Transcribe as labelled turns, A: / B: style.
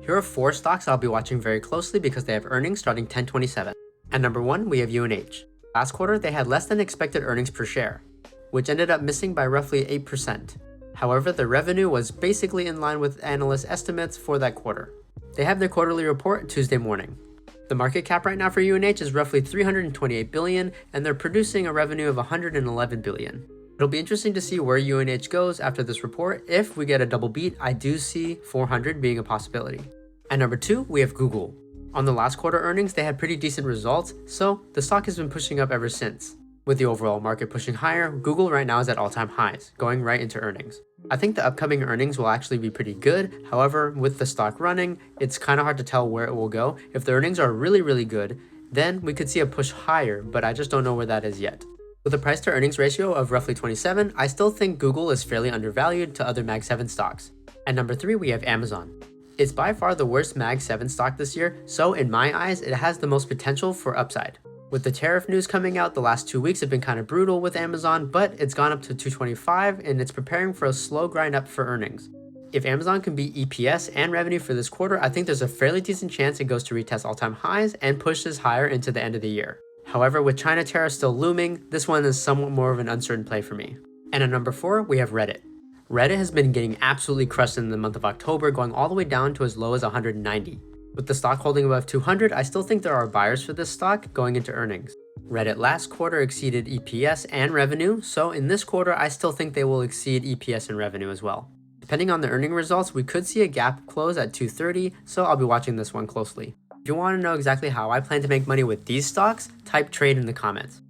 A: Here are 4 stocks I'll be watching very closely because they have earnings starting 10/27. At number 1, we have UNH. Last quarter, they had less than expected earnings per share, which ended up missing by roughly 8%. However, the revenue was basically in line with analyst estimates for that quarter. They have their quarterly report Tuesday morning. The market cap right now for UNH is roughly $328 billion, and they're producing a revenue of $111 billion. It'll be interesting to see where UNH goes after this report. If we get a double beat, I do see 400 being a possibility. At number 2, we have Google. On the last quarter earnings, they had pretty decent results, so the stock has been pushing up ever since. With the overall market pushing higher, Google right now is at all-time highs, going right into earnings. I think the upcoming earnings will actually be pretty good. However, with the stock running, it's kind of hard to tell where it will go. If the earnings are really good, then we could see a push higher, but I just don't know where that is yet. With a price to earnings ratio of roughly 27, I still think Google is fairly undervalued to other Mag 7 stocks. At number 3, we have Amazon. It's by far the worst Mag 7 stock this year, so in my eyes, it has the most potential for upside. With the tariff news coming out, the last 2 weeks have been kind of brutal with Amazon, but it's gone up to 225 and it's preparing for a slow grind up for earnings. If Amazon can beat EPS and revenue for this quarter, I think there's a fairly decent chance it goes to retest all-time highs and pushes higher into the end of the year. However, with China tariffs still looming, this one is somewhat more of an uncertain play for me. And at number 4, we have Reddit. Reddit has been getting absolutely crushed in the month of October, going all the way down to as low as 190. With the stock holding above 200, I still think there are buyers for this stock going into earnings. Reddit last quarter exceeded EPS and revenue, so in this quarter, I still think they will exceed EPS and revenue as well. Depending on the earning results, we could see a gap close at 230, so I'll be watching this one closely. If you want to know exactly how I plan to make money with these stocks, type trade in the comments.